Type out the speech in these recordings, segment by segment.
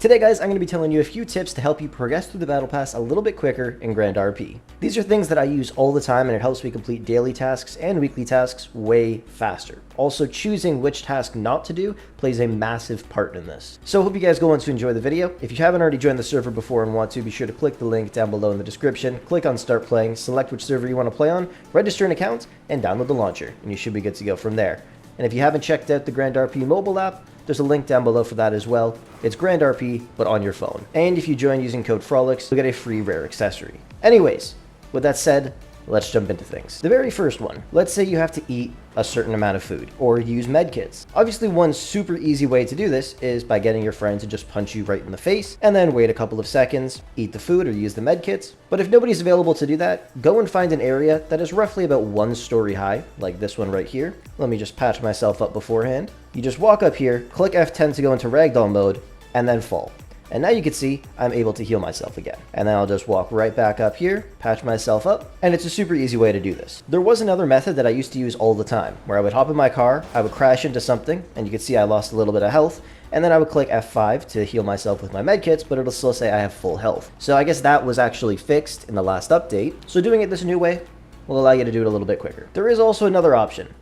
Today guys, I'm going to be telling you a few tips to help you progress through the Battle Pass a little bit quicker in Grand RP. These are things that I use all the time and it helps me complete daily tasks and weekly tasks way faster. Also, choosing which task not to do plays a massive part in this. So I hope you guys go on to enjoy the video. If you haven't already joined the server before and want to, be sure to click the link down below in the description, click on start playing, select which server you want to play on, register an account, and download the launcher, and you should be good to go from there. And if you haven't checked out the Grand RP mobile app, there's a link down below for that as well. It's Grand RP, but on your phone. And if you join using code Frolickz, you'll get a free rare accessory. Anyways, with that said, let's jump into things. The very first one, let's say you have to eat a certain amount of food or use med kits. Obviously, one super easy way to do this is by getting your friend to just punch you right in the face and then wait a couple of seconds, eat the food or use the med kits. But if nobody's available to do that, go and find an area that is roughly about 1 story high, like this one right here. Let me just patch myself up beforehand. You just walk up here, click F10 to go into ragdoll mode, and then fall. And now you can see I'm able to heal myself again. And then I'll just walk right back up here, patch myself up, and it's a super easy way to do this. There was another method that I used to use all the time, where I would hop in my car, I would crash into something, and you can see I lost a little bit of health, and then I would click F5 to heal myself with my medkits, but it'll still say I have full health. So I guess that was actually fixed in the last update, so doing it this new way will allow you to do it a little bit quicker. There is also another option.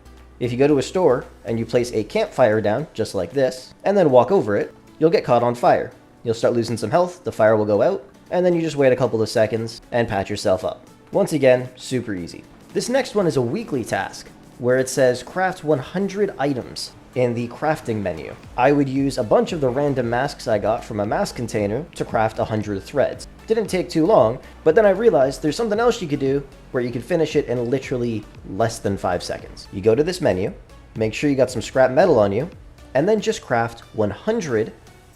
If you go to a store, and you place a campfire down, just like this, and then walk over it, you'll get caught on fire. You'll start losing some health, the fire will go out, and then you just wait a couple of seconds and patch yourself up. Once again, super easy. This next one is a weekly task, where it says craft 100 items in the crafting menu. I would use a bunch of the random masks I got from a mask container to craft 100 threads. Didn't take too long, but then I realized there's something else you could do where you could finish it in literally less than 5 seconds. You go to this menu, make sure you got some scrap metal on you, and then just craft 100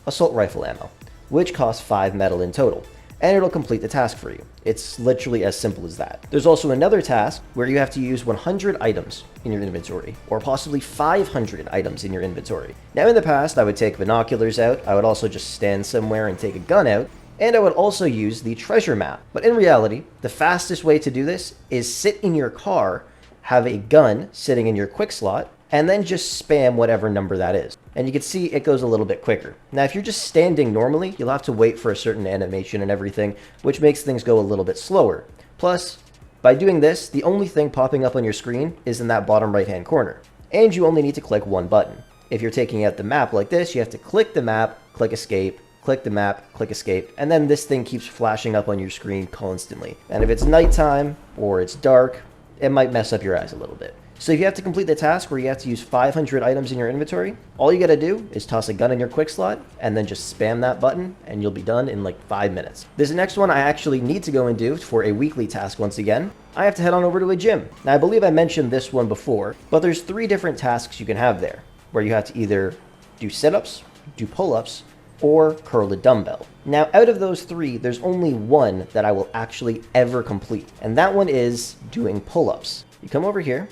assault rifle ammo, which costs 5 metal in total, and it'll complete the task for you. It's literally as simple as that. There's also another task where you have to use 100 items in your inventory, or possibly 500 items in your inventory. Now in the past, I would take binoculars out, I would also just stand somewhere and take a gun out, and I would also use the treasure map. But in reality, the fastest way to do this is sit in your car, have a gun sitting in your quick slot, and then just spam whatever number that is. And you can see it goes a little bit quicker. Now, if you're just standing normally, you'll have to wait for a certain animation and everything, which makes things go a little bit slower. Plus, by doing this, the only thing popping up on your screen is in that bottom right-hand corner. And you only need to click one button. If you're taking out the map like this, you have to click the map, click escape, click the map, click escape, and then this thing keeps flashing up on your screen constantly. And if it's nighttime or it's dark, it might mess up your eyes a little bit. So if you have to complete the task where you have to use 500 items in your inventory, all you gotta do is toss a gun in your quick slot and then just spam that button and you'll be done in like 5 minutes. This next one I actually need to go and do for a weekly task once again. I have to head on over to a gym. Now I believe I mentioned this one before, but there's 3 different tasks you can have there, where you have to either do sit-ups, do pull-ups, or curl a dumbbell. Now out of those 3, there's only one that I will actually ever complete, and that one is doing pull-ups. You come over here,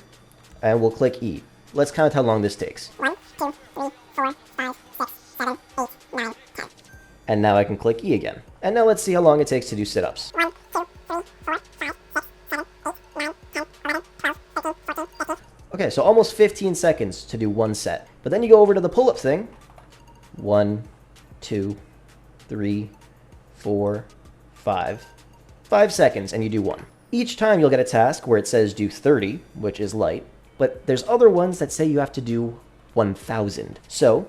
and we'll click E. Let's count how long this takes. 1, 2, 3, 4, 5, 6, 7, 8, 9, 10. And now I can click E again. And now let's see how long it takes to do sit-ups. 1, 2, 3, 4, 5, 6, 7, 8, 9, 10, 11, 12, 13, 14, 15. Okay, so almost 15 seconds to do one set. But then you go over to the pull-up thing. 1, 2, 3, 4, 5. 5 seconds and you do one. Each time you'll get a task where it says do 30, which is light. But there's other ones that say you have to do 1,000. So,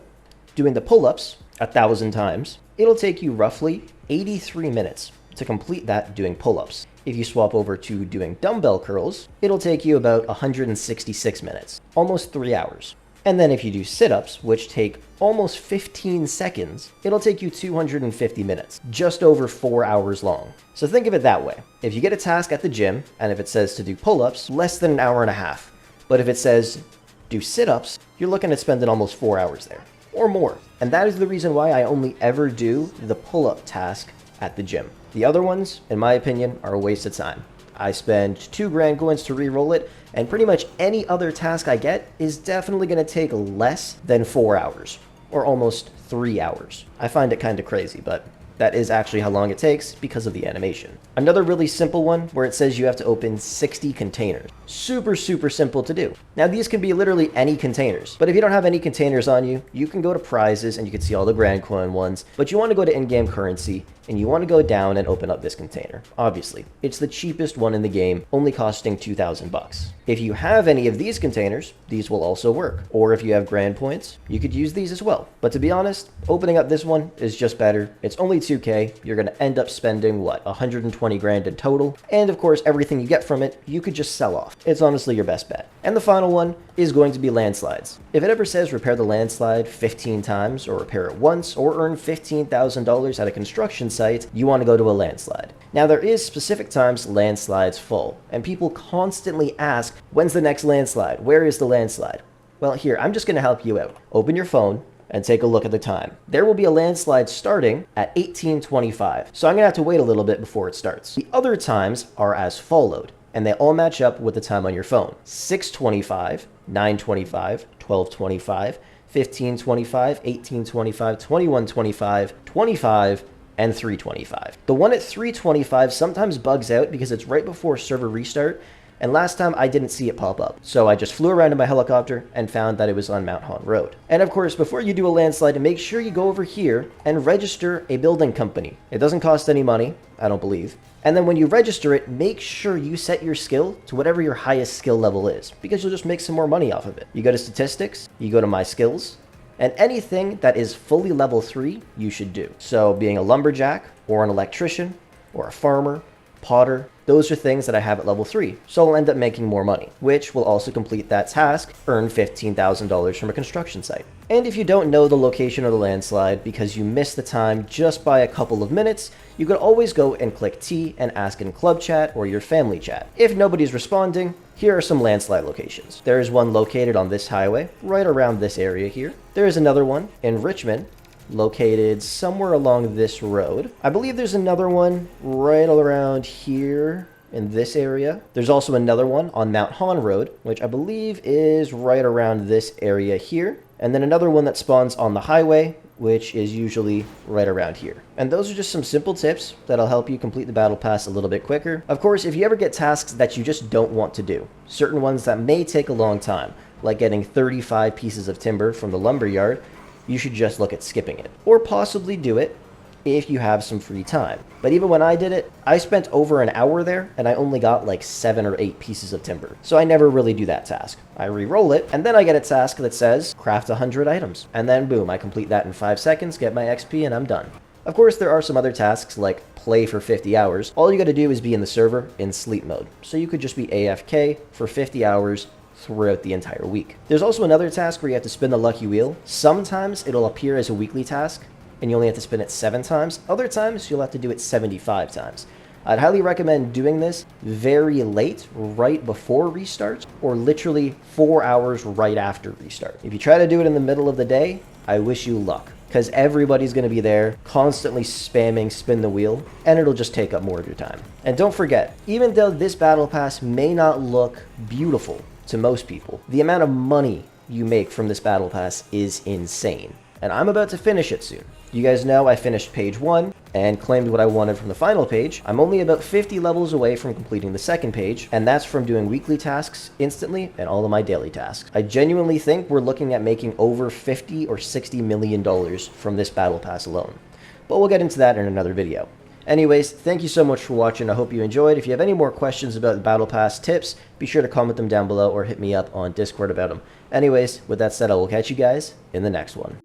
doing the pull-ups 1,000 times, it'll take you roughly 83 minutes to complete that doing pull-ups. If you swap over to doing dumbbell curls, it'll take you about 166 minutes, almost 3 hours. And then if you do sit-ups, which take almost 15 seconds, it'll take you 250 minutes, just over 4 hours long. So think of it that way. If you get a task at the gym, and if it says to do pull-ups, less than an hour and a half. But if it says do sit-ups, you're looking at spending almost 4 hours there, or more. And that is the reason why I only ever do the pull-up task at the gym. The other ones, in my opinion, are a waste of time. I spend 2 grand coins to re-roll it, and pretty much any other task I get is definitely going to take less than 4 hours, or almost 3 hours. I find it kind of crazy, but that is actually how long it takes because of the animation. Another really simple one where it says you have to open 60 containers. Super simple to do. Now these can be literally any containers, but if you don't have any containers on you, you can go to prizes and you can see all the grand coin ones, but you want to go to in-game currency and you want to go down and open up this container. Obviously, it's the cheapest one in the game, only costing 2,000 bucks. If you have any of these containers, these will also work. Or if you have grand points, you could use these as well. But to be honest, opening up this one is just better. It's only 2K. You're going to end up spending, what, 120 grand in total. And of course, everything you get from it, you could just sell off. It's honestly your best bet. And the final one is going to be landslides. If it ever says repair the landslide 15 times, or repair it once, or earn $15,000 at a construction site, you want to go to a landslide. Now there is specific times landslides fall, and people constantly ask, when's the next landslide? Where is the landslide? Well, here, I'm just going to help you out. Open your phone and take a look at the time. There will be a landslide starting at 18:25, so I'm going to have to wait a little bit before it starts. The other times are as followed, and they all match up with the time on your phone. 6:25, 9:25, 12:25, 15:25, 18:25, 21:25, 25, and 3:25. The one at 3:25 sometimes bugs out because it's right before server restart, and last time I didn't see it pop up. So I just flew around in my helicopter and found that it was on Mount Hon Road. And of course, before you do a landslide, make sure you go over here and register a building company. It doesn't cost any money, I don't believe. And then when you register it, make sure you set your skill to whatever your highest skill level is, because you'll just make some more money off of it. You go to statistics, you go to my skills, and anything that is fully level 3, you should do. So being a lumberjack, or an electrician, or a farmer, potter, those are things that I have at level 3. So I'll end up making more money, which will also complete that task, earn $15,000 from a construction site. And if you don't know the location of the landslide because you missed the time just by a couple of minutes, you could always go and click T and ask in club chat or your family chat. If nobody's responding, here are some landslide locations. There is one located on this highway, right around this area here. There is another one in Richmond, located somewhere along this road. I believe there's another one right around here in this area. There's also another one on Mount Hon Road, which I believe is right around this area here. And then another one that spawns on the highway, which is usually right around here. And those are just some simple tips that'll help you complete the battle pass a little bit quicker. Of course, if you ever get tasks that you just don't want to do, certain ones that may take a long time, like getting 35 pieces of timber from the lumber yard, you should just look at skipping it. Or possibly do it if you have some free time. But even when I did it, I spent over an hour there and I only got like 7 or 8 pieces of timber. So I never really do that task. I re-roll it and then I get a task that says craft 100 items. And then boom, I complete that in 5 seconds, get my XP, and I'm done. Of course, there are some other tasks like play for 50 hours. All you gotta do is be in the server in sleep mode. So you could just be AFK for 50 hours throughout the entire week. There's also another task where you have to spin the lucky wheel. Sometimes it'll appear as a weekly task and you only have to spin it 7 times. Other times you'll have to do it 75 times. I'd highly recommend doing this very late, right before restart, or literally 4 hours right after restart. If you try to do it in the middle of the day, I wish you luck, because everybody's going to be there constantly spamming spin the wheel, and it'll just take up more of your time. And don't forget, even though this battle pass may not look beautiful to most people, the amount of money you make from this battle pass is insane. And I'm about to finish it soon. You guys know I finished page 1 and claimed what I wanted from the final page. I'm only about 50 levels away from completing the second page, and that's from doing weekly tasks instantly and all of my daily tasks. I genuinely think we're looking at making over $50 or $60 million from this battle pass alone. But we'll get into that in another video. Anyways, thank you so much for watching. I hope you enjoyed. If you have any more questions about the Battle Pass tips, be sure to comment them down below or hit me up on Discord about them. Anyways, with that said, I will catch you guys in the next one.